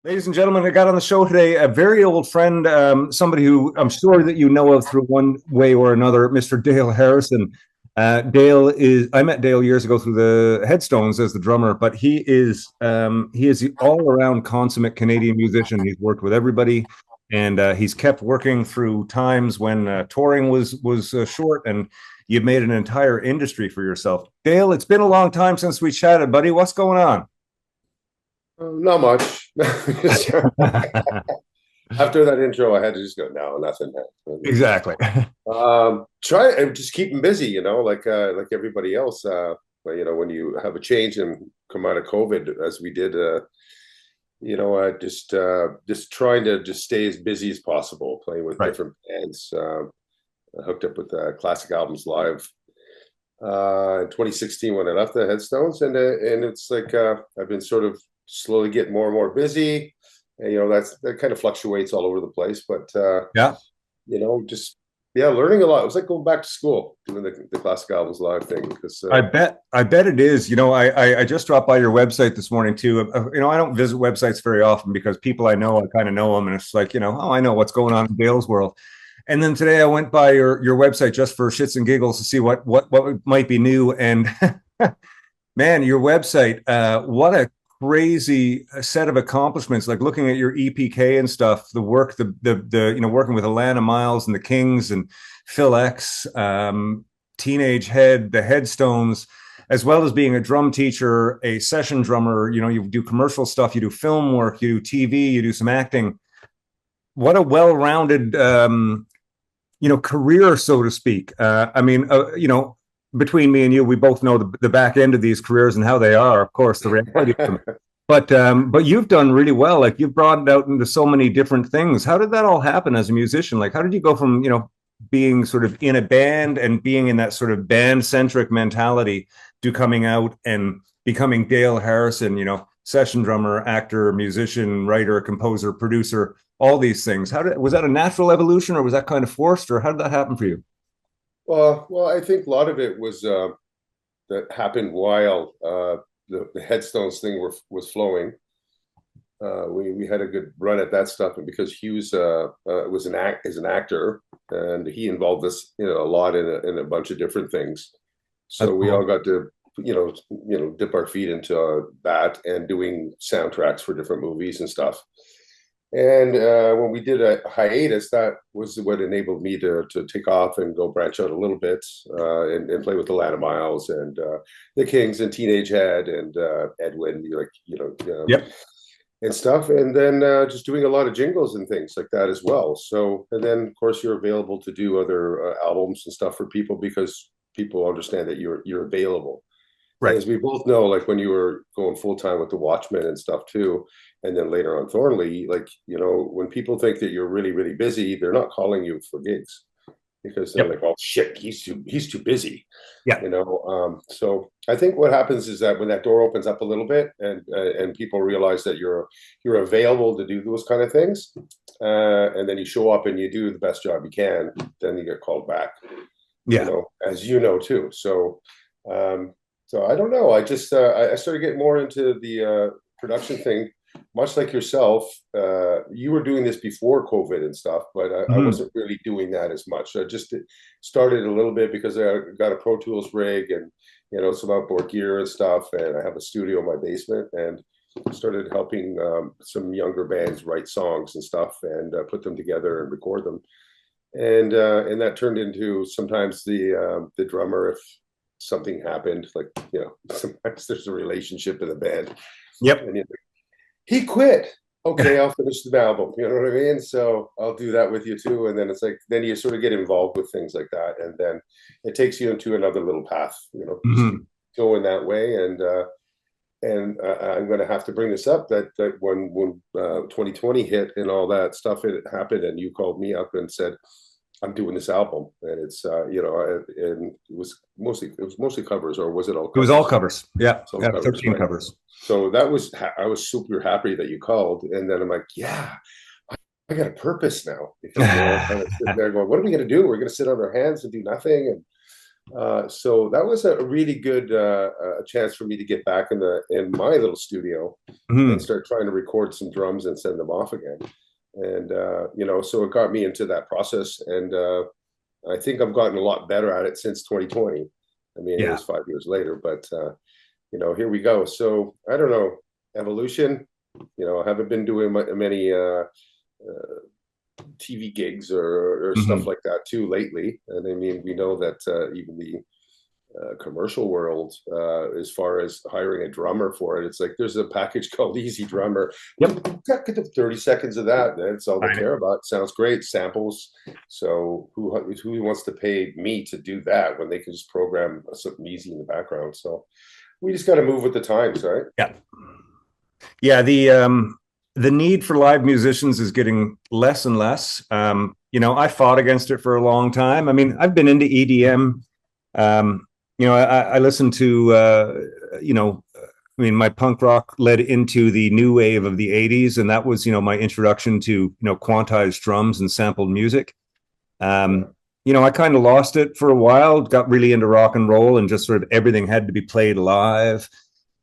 Ladies and gentlemen, I got on the show today a very old friend, somebody who I'm sure that you know of through one way or another, Mr. Dale Harrison. I met Dale years ago through the Headstones as the drummer, but he is the all-around consummate Canadian musician. He's worked with everybody, and he's kept working through times when touring was short, and you've made an entire industry for yourself. Dale, it's been a long time since we chatted, buddy. What's going on? Not much. After that intro, I had to just go, no, nothing. Exactly. Try and just keep them busy, like everybody else. But, when you have a change and come out of COVID, as we did, just trying to just stay as busy as possible, playing with Right. different bands. I hooked up with Classic Albums Live in 2016 when I left the Headstones, and it's like I've been sort of slowly getting more and more busy. And, that kind of fluctuates all over the place, but Yeah. just yeah, learning a lot. It was like going back to school doing the Classic Albums Live thing because I bet it is. I just dropped by your website this morning too. I don't visit websites very often because people I know, I kind of know them, and it's like, oh, I know what's going on in Dale's world. And then today I went by your website just for shits and giggles to see what might be new. And man, your website, what a crazy set of accomplishments. Like looking at your EPK and stuff, the work, the working with Alana Miles and the Kings and Phil X, Teenage Head, the Headstones, as well as being a drum teacher, a session drummer. You do commercial stuff, you do film work, you do TV, you do some acting. What a well-rounded career, so to speak. Between me and you, we both know the back end of these careers and how they are, of course, the reality of them. But you've done really well. Like you've broadened out into so many different things. How did that all happen as a musician? Like, how did you go from being sort of in a band and being in that sort of band centric mentality to coming out and becoming Dale Harrison? Session drummer, actor, musician, writer, composer, producer, all these things. Was that a natural evolution, or was that kind of forced, or how did that happen for you? well, I think a lot of it was that happened while the Headstones thing was flowing. We had a good run at that stuff, and because Hughes was is an actor, and he involved us a lot in a bunch of different things. That's So we all cool. got to dip our feet into that and doing soundtracks for different movies and stuff. And when we did a hiatus, that was what enabled me to take off and go branch out a little bit and play with the Lana Miles and the Kings and Teenage Head and Edwin, Yep. and stuff. And then just doing a lot of jingles and things like that as well. So, and then of course you're available to do other albums and stuff for people because people understand that you're available. And Right. as we both know, like when you were going full time with the Watchmen and stuff too, and then later on Thornley, like, when people think that you're really, really busy, they're not calling you for gigs because they're Yep. like, oh shit, he's too busy, Yeah. So I think what happens is that when that door opens up a little bit and people realize that you're available to do those kind of things, and then you show up and you do the best job you can, then you get called back, Yeah. as you know too. Um, so I don't know. I just I started getting more into the production thing, much like yourself. You were doing this before COVID and stuff, but I Mhm. wasn't really doing that as much. I just started a little bit because I got a Pro Tools rig and some outboard gear and stuff, and I have a studio in my basement and started helping some younger bands write songs and stuff and put them together and record them. And that turned into sometimes the drummer, if something happened, like sometimes there's a relationship in the band, Yep. and he quit. Okay, I'll finish the album. You know what I mean? So I'll do that with you too. And then it's like then you sort of get involved with things like that, and then it takes you into another little path. Just keep Mhm. going that way. And I'm going to have to bring this up that when 2020 hit and all that stuff it happened, and you called me up and said, I'm doing this album, and it's and it was mostly covers, or was it all It was all covers? covers. Yeah. It's all Yeah. covers, 13 right? covers. So I was super happy that you called, and then I'm like, yeah, I got a purpose now because I was sitting there going, what are we going to do? We're going to sit on our hands and do nothing, So that was a really good chance for me to get back in my little studio and Mhm. start trying to record some drums and send them off again. And so it got me into that process, and I think I've gotten a lot better at it since 2020. I mean, it Yeah. was 5 years later, but here we go. So I don't know, evolution. I haven't been doing many TV gigs or stuff Mhm. like that too lately. And I mean, we know that even the commercial world, as far as hiring a drummer for it, it's like there's a package called Easy Drummer. Yep. 30 seconds of that. That's all they I know. care about. Sounds great. Samples. So who wants to pay me to do that when they can just program something easy in the background? So we just got to move with the times, right? Yeah. Yeah. The need for live musicians is getting less and less. I fought against it for a long time. I mean, I've been into EDM. I listened to, I mean, my punk rock led into the new wave of the 80s, and that was, my introduction to, quantized drums and sampled music. Yeah. I kind of lost it for a while, got really into rock and roll, and just sort of everything had to be played live.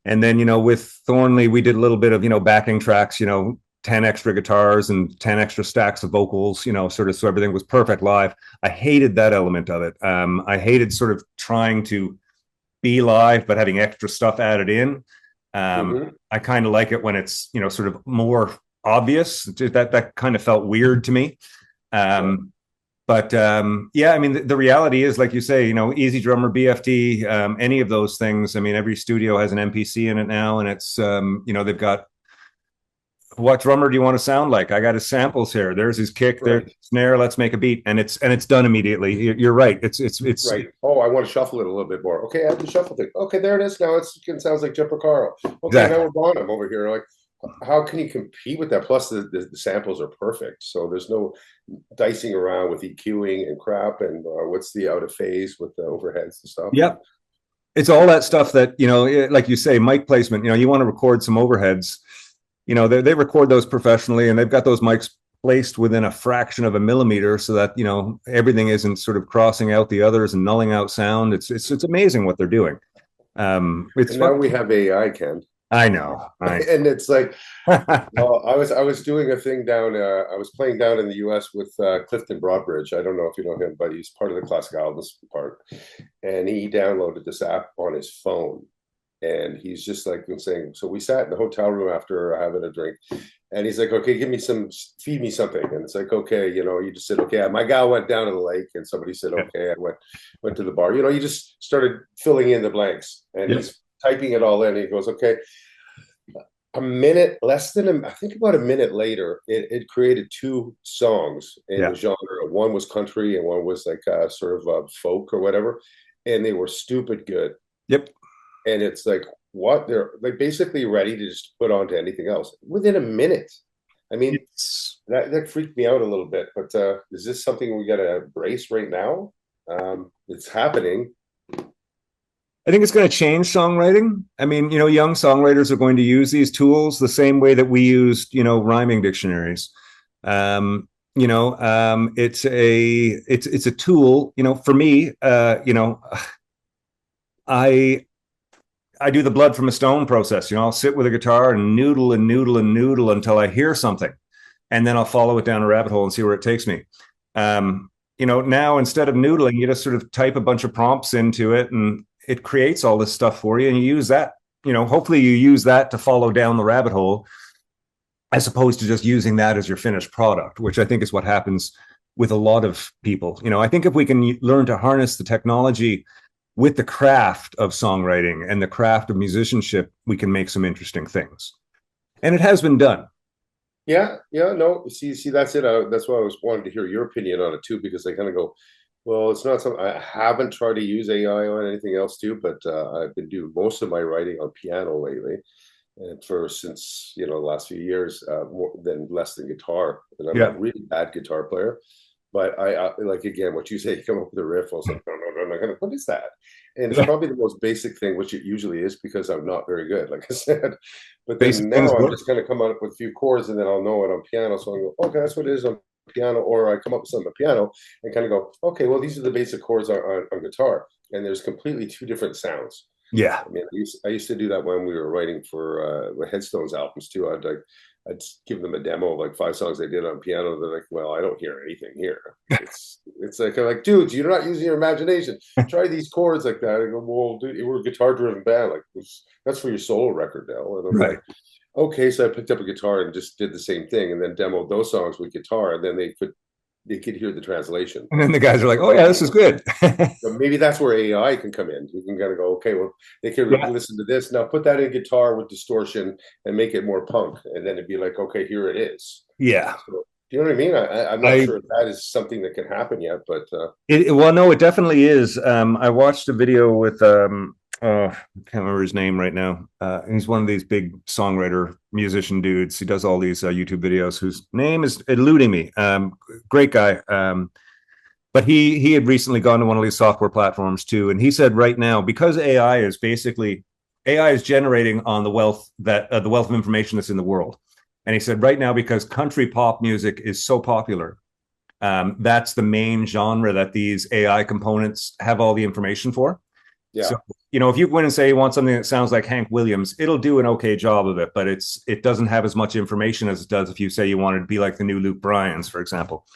And then, with Thornley, we did a little bit of, backing tracks, 10 extra guitars and 10 extra stacks of vocals, sort of so everything was perfect live. I hated that element of it. I hated sort of trying to be live, but having extra stuff added in. Mm-hmm. I kind of like it when it's, sort of more obvious. That kind of felt weird to me. Yeah. But yeah, I mean, the reality is, like you say, Easy Drummer, BFD, any of those things. I mean, every studio has an MPC in it now, and it's, they've got, what drummer do you want to sound like? I got his samples here. There's his kick, there's Right. his snare. Let's make a beat, and it's done immediately. You're right. It's Right. Oh, I want to shuffle it a little bit more. Okay, I have the shuffle thing. Okay, there it is. Now it sounds like Jumper Carl. Okay, now exactly. we're Bonham over here. Like, how can you compete with that? Plus, the samples are perfect, so there's no dicing around with EQing and crap. And what's the out of phase with the overheads and stuff. And Yep. It's all that stuff that, like you say, mic placement. You want to record some overheads. They record those professionally, and they've got those mics placed within a fraction of a millimeter so that everything isn't sort of crossing out the others and nulling out sound. It's amazing what they're doing. It's now fun. we have AI, Ken. I know. And it's like, well, I was doing a thing down. I was playing down in the U.S. with Clifton Broadbridge. I don't know if you know him, but he's part of the classic albums part. And he downloaded this app on his phone, and he's just like been saying. So we sat in the hotel room after having a drink, and he's like, "Okay, feed me something." And it's like, "Okay, you just said, okay." My gal went down to the lake, and somebody said, "Okay." I went to the bar. You just started filling in the blanks, and Yep. he's typing it all in. And he goes, "Okay." A minute, I think about a minute later, it created two songs in Yeah. the genre. One was country and one was like sort of folk or whatever. And they were stupid good. Yep. And it's like, what? They're like basically ready to just put on to anything else within a minute. I mean, It's that freaked me out a little bit. But is this something we got to embrace right now? It's happening. I think it's going to change songwriting. I mean, young songwriters are going to use these tools the same way that we used, rhyming dictionaries. It's a tool. For me, I I do the blood from a stone process. I'll sit with a guitar and noodle and noodle and noodle until I hear something, and then I'll follow it down a rabbit hole and see where it takes me. Now instead of noodling, you just sort of type a bunch of prompts into it, and it creates all this stuff for you, and you use that. Hopefully you use that to follow down the rabbit hole, as opposed to just using that as your finished product, which I think is what happens with a lot of people. I think if we can learn to harness the technology with the craft of songwriting and the craft of musicianship, we can make some interesting things. And it has been done. Yeah, yeah, no. See, that's it. That's why I was wanting to hear your opinion on it too, because I kind of go, well, it's not something I haven't tried to use AI on anything else too, but I've been doing most of my writing on piano lately, and for since the last few years, more than less than guitar. And I'm a Yeah. really bad guitar player, but I like again what you say. You come up with a riff. I was like, no, no, no, no. What is that? And it's Yeah. probably the most basic thing, which it usually is because I'm not very good, like I said. But Basic then things now I'm work. just going to come up with a few chords, and then I'll know it on piano. So I go, okay, that's what it is on piano, or I come up with something on piano and kind of go, okay, well, these are the basic chords on guitar. and there's completely two different sounds. Yeah. I mean, I used to do that when we were writing for Headstones albums too. I'd give them a demo of like 5 songs I did on piano. They're like, "Well, I don't hear anything here." It's like, I'm like, dudes, you're not using your imagination. Try these chords like that. I go, "Well, dude, we're a guitar-driven band. Like, that's for your solo record now." And I'm Right. like, "Okay." So I picked up a guitar and just did the same thing, and then demoed those songs with guitar, and then they could hear the translation. And then the guys are like, "Oh yeah, this is good." So maybe that's where AI can come in. You can kind of go, okay, well, they can Yeah. listen to this. Now put that in guitar with distortion and make it more punk. And then it'd be like, okay, here it is. Yeah. So, do you know what I mean? I'm not I sure if that is something that can happen yet, but well, no, it definitely is. I watched a video with I can't remember his name right now. He's one of these big songwriter musician dudes. He does all these YouTube videos. Whose name is eluding me. Great guy. But he had recently gone to one of these software platforms too, and he said right now, because AI is generating on the wealth the wealth of information that's in the world. And he said right now, because country pop music is so popular, that's the main genre that these AI components have all the information for. yeah, So, if you go in and say you want something that sounds like Hank Williams, it'll do an okay job of it, but it doesn't have as much information as it does if you say you wanted to be like the new Luke Bryan's, for example.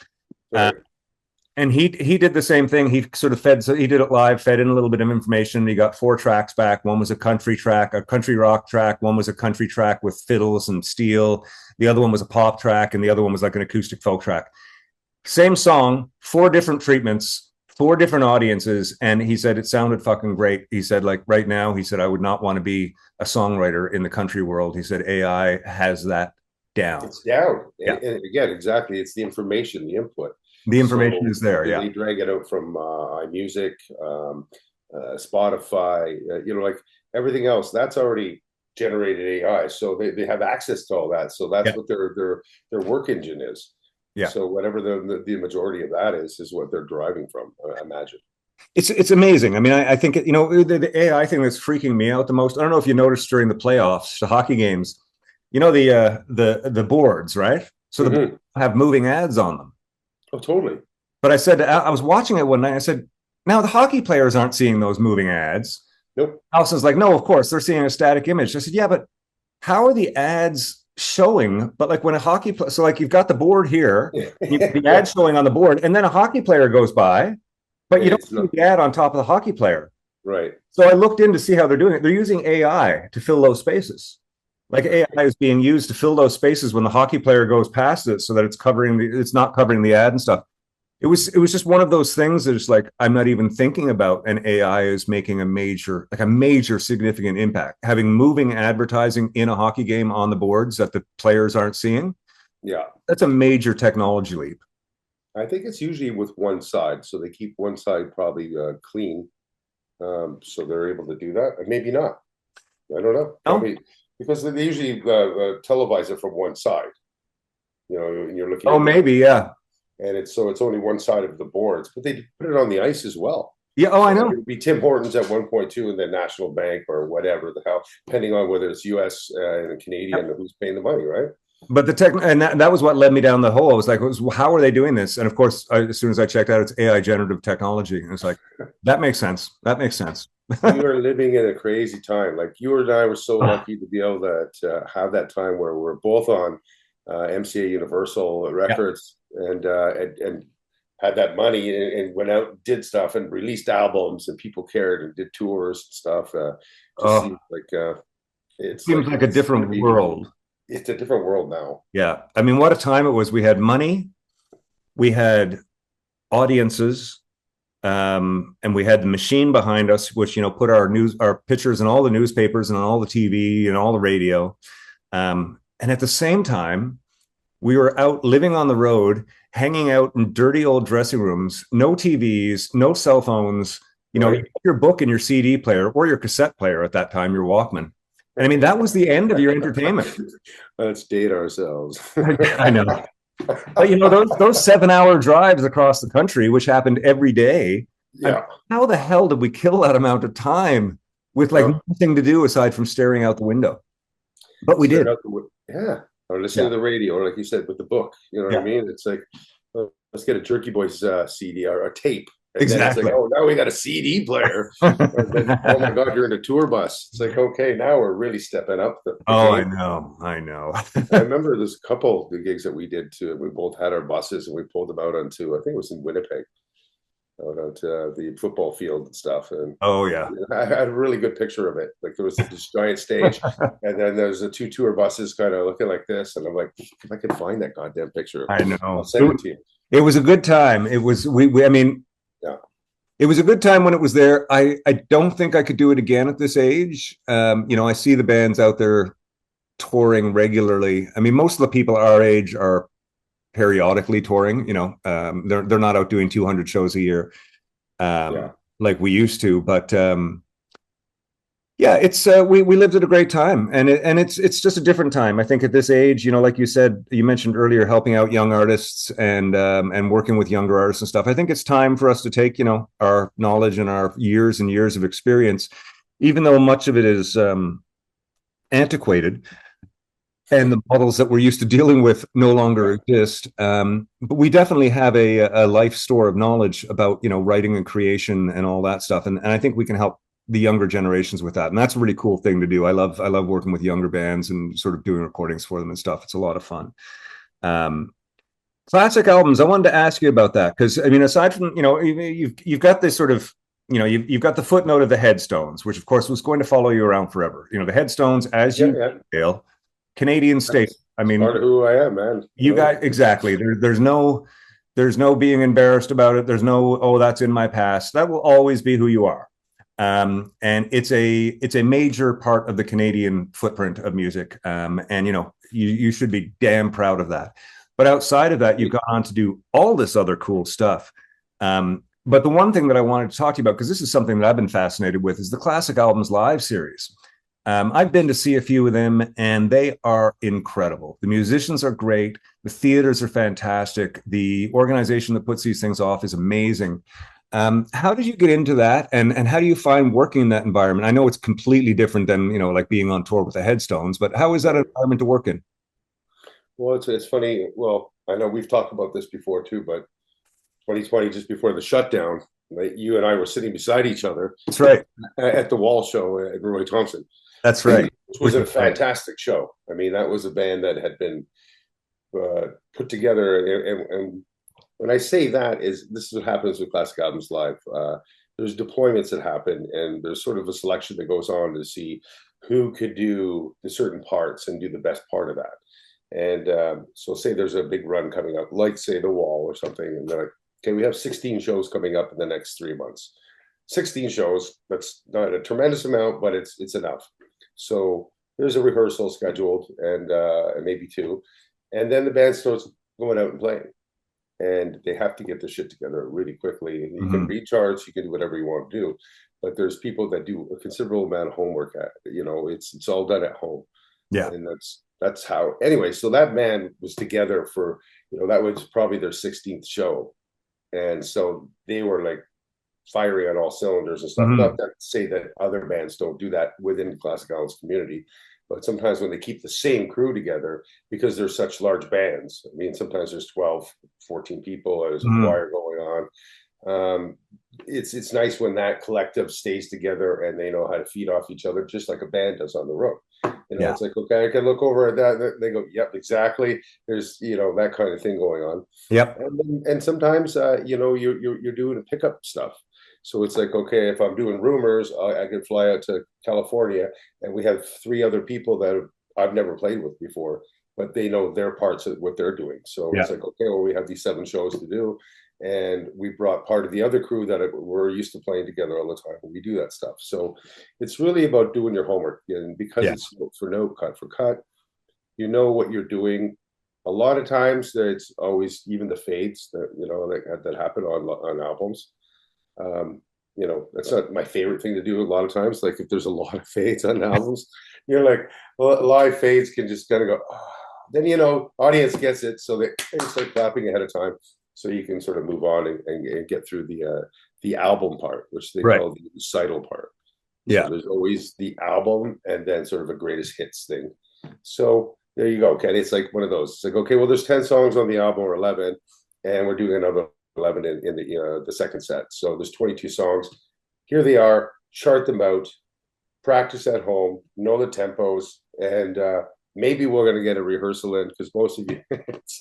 right. And he did the same thing. He sort of so he did it live, fed in a little bit of information. He got 4 tracks back. One was a country track, a country rock track. One was a country track with fiddles and steel. The other one was a pop track, and the other one was like an acoustic folk track. Same song, 4 different treatments, 4 different audiences, and he said it sounded fucking great. He said, like, right now, he said, I would not want to be a songwriter in the country world. He said AI has that down. It's down. Yeah. And again, exactly. It's the information, the input. The information is there. They drag it out from iMusic, Spotify, like everything else. That's already generated AI, so they have access to all that. So that's what their work engine is. Yeah. So whatever the majority of that is what they're deriving from. I imagine. It's amazing. I mean, I think the AI thing that's freaking me out the most. I don't know if you noticed during the playoffs, the hockey games. The boards, right? So the boards have moving ads on them. Oh, totally. But I was watching it one night. I said, now the hockey players aren't seeing those moving ads. Nope. Allison's like, no, of course they're seeing a static image. I said, yeah, but how are the ads showing? But like when a hockey player, so like you've got the board here, the ad showing on the board, and then a hockey player goes by, but you don't see the ad on top of the hockey player. Right. So I looked in to see how they're doing it. They're using AI to fill those spaces. Like AI is being used to fill those spaces when the hockey player goes past it, so that it's not covering the ad and stuff. It was just one of those things that it's like I'm not even thinking about, and AI is making a major significant impact. Having moving advertising in a hockey game on the boards that the players aren't seeing. Yeah, that's a major technology leap. I think it's usually with one side, so they keep one side probably clean, so they're able to do that. Maybe not. I don't know. Probably. Because they usually televise it from one side, and you're looking. Oh, maybe, yeah. And it's only one side of the boards, but they put it on the ice as well. Yeah. Oh, I know. It would be Tim Hortons at 1.2, and then National Bank or whatever the hell, depending on whether it's U.S. And Canadian, or who's paying the money, right? But that was what led me down the hole. I was like, how are they doing this? And of course, as soon as I checked out, it's AI generative technology, and it's like, that makes sense. That makes sense. We are living in a crazy time. Like you and I were so lucky to be able to have that time where we're both on MCA Universal Records and had that money and went out and did stuff and released albums, and people cared and did tours and stuff. Seems like it seems like a different world. It's a different world now. Yeah. I mean, what a time it was. We had money, we had audiences, and we had the machine behind us, which put our pictures in all the newspapers and on all the TV and all the radio, and at the same time we were out living on the road, hanging out in dirty old dressing rooms, no TVs, no cell phones, right. Your book and your CD player or your cassette player at that time, your Walkman. And I mean, that was the end of your entertainment. Let's date ourselves. I know. But those 7-hour drives across the country, which happened every day. Yeah. I mean, how the hell did we kill that amount of time with nothing to do aside from staring out the window? But we did. Or listening to the radio, or like you said, with the book. You know what I mean? It's like, let's get a Jerky Boys CD or a tape. And then it's like, Exactly. oh, now we got a CD player. And then, oh my God, you're in a tour bus. It's like, okay, now we're really stepping up the Oh, I game. know. I know. I remember there's a couple of the gigs that we did too. We both had our buses and we pulled them out onto, I think it was in Winnipeg, out onto the football field and stuff. And Oh, yeah. I had a really good picture of it. Like there was this giant stage, and then there's the two tour buses kind of looking like this. And I'm like, if I could find that goddamn picture, I I'll know. send it to you. It was a good time. It was, I mean, Yeah. it was a good time when it was there. I don't think I could do it again at this age. You know, I see the bands out there touring regularly. I mean, most of the people our age are periodically touring. You know, they're not out doing 200 shows a year Yeah. like we used to. But yeah, it's we lived at a great time, and it's just a different time. I think at this age, you know, like you said, you mentioned earlier, helping out young artists and working with younger artists and stuff. I think it's time for us to take, you know, our knowledge and our years and years of experience, even though much of it is antiquated and the models that we're used to dealing with no longer exist. But we definitely have a life store of knowledge about, you know, writing and creation and all that stuff. And I think we can help the younger generations with that. And that's a really cool thing to do. I love working with younger bands and sort of doing recordings for them and stuff. It's a lot of fun. Classic albums. I wanted to ask you about that because I mean, aside from, you know, you've got this sort of, you know, you've got the footnote of the Headstones, which of course was going to follow you around forever. You know, the Headstones, as Yeah. you Yeah. Dale, Canadian state. I It's mean, part of who I am, man. you guys exactly. There's no being embarrassed about it. There's no, oh, that's in my past. That will always be who you are. And it's a major part of the Canadian footprint of music. And you know, you should be damn proud of that. But outside of that, you've gone on to do all this other cool stuff. But the one thing that I wanted to talk to you about, because this is something that I've been fascinated with, is the Classic Albums Live series. I've been to see a few of them, and they are incredible. The musicians are great. The theaters are fantastic. The organization that puts these things off is amazing. How did you get into that, and how do you find working in that environment? I know it's completely different than, you know, like being on tour with the Headstones, but how is that environment to work in? Well, it's funny. Well, I know we've talked about this before too, but 2020, just before the shutdown, like, you and I were sitting beside each other That's right. at the Wall show at Roy Thompson. That's right. Which was a fantastic show. I mean, that was a band that had been put together. And when I say that, is this is what happens with Classic Albums Live. There's deployments that happen, and there's sort of a selection that goes on to see who could do the certain parts and do the best part of that. And so say there's a big run coming up, like say The Wall or something, and they're like, okay, we have 16 shows coming up in the next 3 months. 16 shows, that's not a tremendous amount, but it's enough. So there's a rehearsal scheduled, and maybe two. And then the band starts going out and playing. And they have to get the shit together really quickly. And you can recharge, you can do whatever you want to do. But there's people that do a considerable amount of homework at, you know, it's all done at home. Yeah. And that's how, anyway, so that band was together for, you know, that was probably their 16th show. And so they were like firing on all cylinders and stuff. Not to say that other bands don't do that within the Classic Albums community, but sometimes when they keep the same crew together, because they're such large bands, I mean, sometimes there's 12, 14 people, there's a choir going on. It's nice when that collective stays together and they know how to feed off each other, just like a band does on the road. You know, it's like, okay, I can look over at that. They go, yep, exactly. There's, you know, that kind of thing going on. Yep. And sometimes, you know, you're doing a pickup stuff. So it's like, okay, if I'm doing Rumors, I can fly out to California, and we have 3 other people that I've never played with before, but they know their parts of what they're doing. So it's like, okay, well, we have these 7 shows to do, and we brought part of the other crew that we're used to playing together all the time. We do that stuff. So it's really about doing your homework, and because it's note for note, cut for cut, you know what you're doing. A lot of times, it's always even the fades that, you know, that happen on albums. You know, that's not my favorite thing to do a lot of times. Like if there's a lot of fades on albums, you're like, well, live fades can just kind of go, oh. Then, you know, audience gets it. So they start clapping ahead of time. So you can sort of move on and get through the album part, which they call the recital part. Yeah. So there's always the album and then sort of a greatest hits thing. So there you go, Ken. It's like one of those. It's like, okay, well, there's 10 songs on the album or 11, and we're doing another 11 in the second set. So there's 22 songs. Here they are. Chart them out. Practice at home. Know the tempos, and maybe we're going to get a rehearsal in because most of you,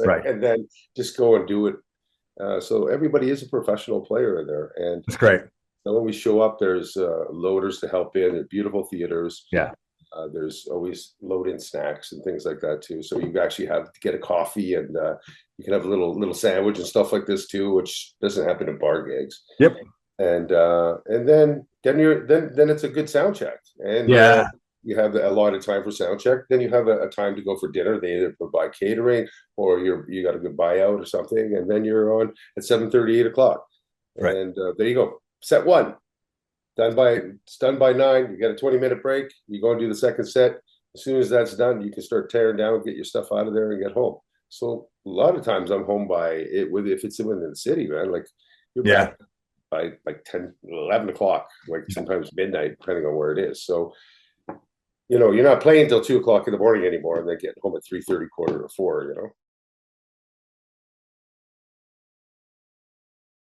Right. and then just go and do it. So everybody is a professional player in there, and That's great. so when we show up, there's loaders to help in. They're beautiful theaters. Yeah. There's always load-in snacks and things like that too. So you actually have to get a coffee, and you can have a little sandwich and stuff like this too, which doesn't happen in bar gigs. Yep. And then it's a good sound check, and Yeah. you have a lot of time for sound check. Then you have a time to go for dinner. They either provide catering, or you got a good buyout or something, and then you're on at 7:30, 8 o'clock, Right. and there you go. Set one. It's done by 9. You got a 20-minute break. You go and do the second set. As soon as that's done, you can start tearing down, get your stuff out of there, and get home. So a lot of times I'm home by it. If it's within the city, man, like you're back by like 10, 11 o'clock, like sometimes midnight, depending on where it is. So you're not playing until 2 o'clock in the morning anymore, and then getting home at 3:30, quarter to 4.